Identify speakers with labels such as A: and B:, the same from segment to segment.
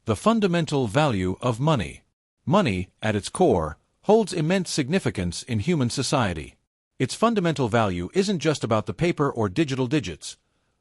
A: The fundamental value of money. Money, at its core, holds immense significance in human society. Its fundamental value isn't just about the paper or digital digits.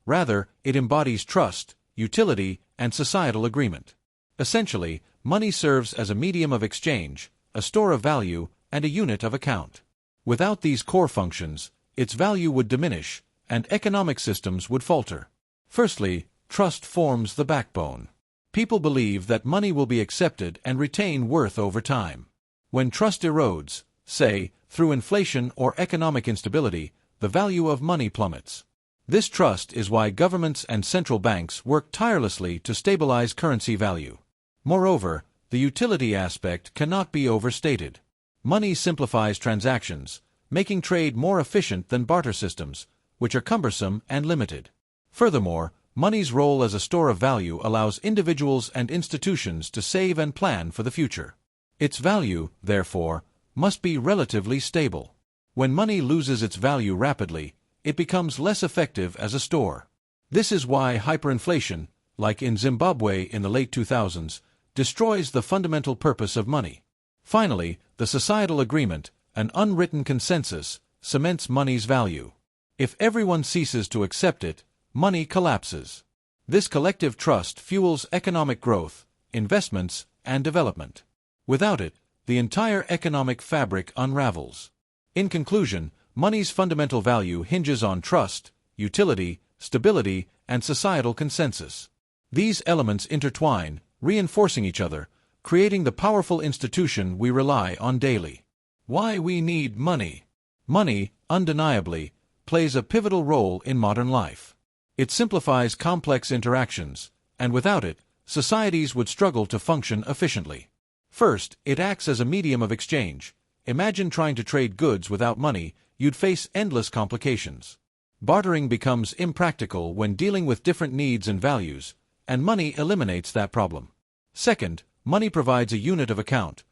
A: Rather, it embodies trust, utility, and societal agreement. Essentially, money serves as a medium of exchange, a store of value, and a unit of account. Without these core functions, its value would diminish, and economic systems would falter. Firstly, trust forms the backbone. People believe that money will be accepted and retain worth over time. When trust erodes, say, through inflation or economic instability, the value of money plummets. This trust is why governments and central banks work tirelessly to stabilize currency value. Moreover, the utility aspect cannot be overstated. Money simplifies transactions, making trade more efficient than barter systems, which are cumbersome and limited. Furthermore, money's role as a store of value allows individuals and institutions to save and plan for the future. Its value, therefore, must be relatively stable. When money loses its value rapidly, it becomes less effective as a store. This is why hyperinflation, like in Zimbabwe in the late 2000s, destroys the fundamental purpose of money. Finally, the societal agreement, an unwritten consensus, cements money's value. If everyone ceases to accept it, money collapses. This collective trust fuels economic growth, investments, and development. Without it, the entire economic fabric unravels. In conclusion, money's fundamental value hinges on trust, utility, stability, and societal consensus. These elements intertwine, reinforcing each other, creating the powerful institution we rely on daily. Why we need money. Money, undeniably, plays a pivotal role in modern life. It simplifies complex interactions, and without it, societies would struggle to function efficiently. First, it acts as a medium of exchange. Imagine trying to trade goods without money, you'd face endless complications. Bartering becomes impractical when dealing with different needs and values, and money eliminates that problem. Second, money provides a unit of account,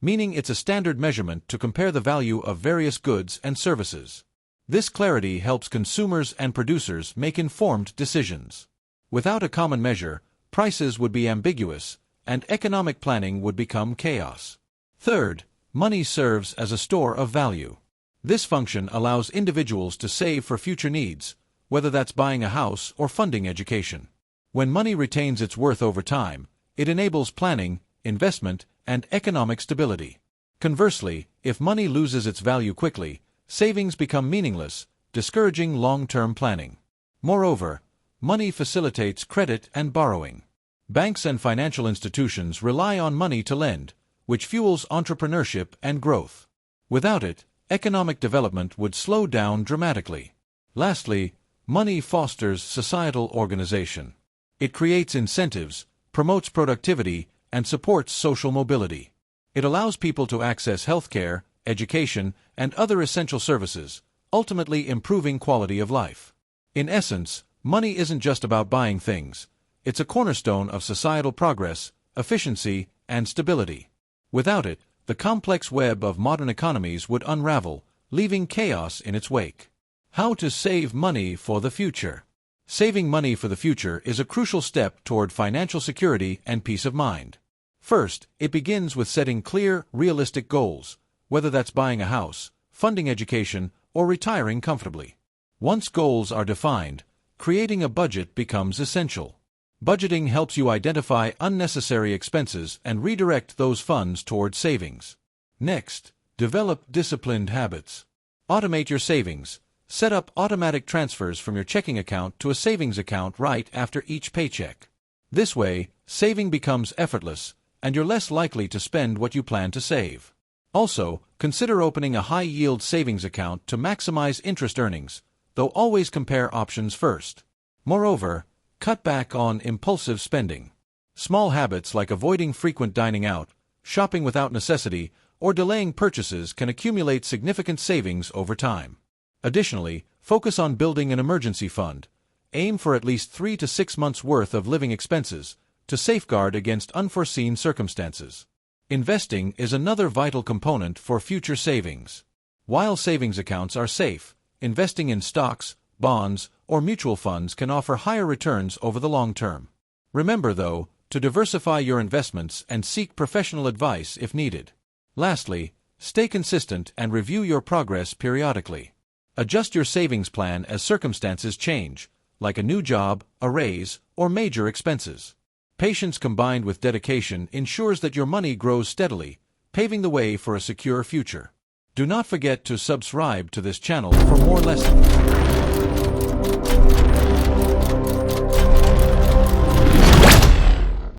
A: meaning it's a standard measurement to compare the value of various goods and services. This clarity helps consumers and producers make informed decisions. Without a common measure, prices would be ambiguous, and economic planning would become chaos. Third, money serves as a store of value. This function allows individuals to save for future needs, whether that's buying a house or funding education. When money retains its worth over time, it enables planning, investment, and economic stability. Conversely, if money loses its value quickly, savings become meaningless, discouraging long-term planning. Moreover, money facilitates credit and borrowing. Banks and financial institutions rely on money to lend, which fuels entrepreneurship and growth. Without it, economic development would slow down dramatically. Lastly, money fosters societal organization. It creates incentives, promotes productivity, and supports social mobility. It allows people to access healthcare, education, and other essential services, ultimately improving quality of life. In essence, money isn't just about buying things. It's a cornerstone of societal progress, efficiency, and stability. Without it, the complex web of modern economies would unravel, leaving chaos in its wake. How to save money for the future. Saving money for the future is a crucial step toward financial security and peace of mind. First, it begins with setting clear, realistic goals, whether that's buying a house, funding education, or retiring comfortably. Once goals are defined, creating a budget becomes essential. Budgeting helps you identify unnecessary expenses and redirect those funds toward savings. Next, develop disciplined habits. Automate your savings. Set up automatic transfers from your checking account to a savings account right after each paycheck. This way, saving becomes effortless, and you're less likely to spend what you plan to save. Also, consider opening a high-yield savings account to maximize interest earnings, though always compare options first. Moreover, cut back on impulsive spending. Small habits like avoiding frequent dining out, shopping without necessity, or delaying purchases can accumulate significant savings over time. Additionally, focus on building an emergency fund. Aim for at least 3 to 6 months' worth of living expenses to safeguard against unforeseen circumstances. Investing is another vital component for future savings. While savings accounts are safe, investing in stocks, bonds, or mutual funds can offer higher returns over the long term. Remember, though, to diversify your investments and seek professional advice if needed. Lastly, stay consistent and review your progress periodically. Adjust your savings plan as circumstances change, like a new job, a raise, or major expenses. Patience combined with dedication ensures that your money grows steadily, paving the way for a secure future. Do not forget to subscribe to this channel for more lessons.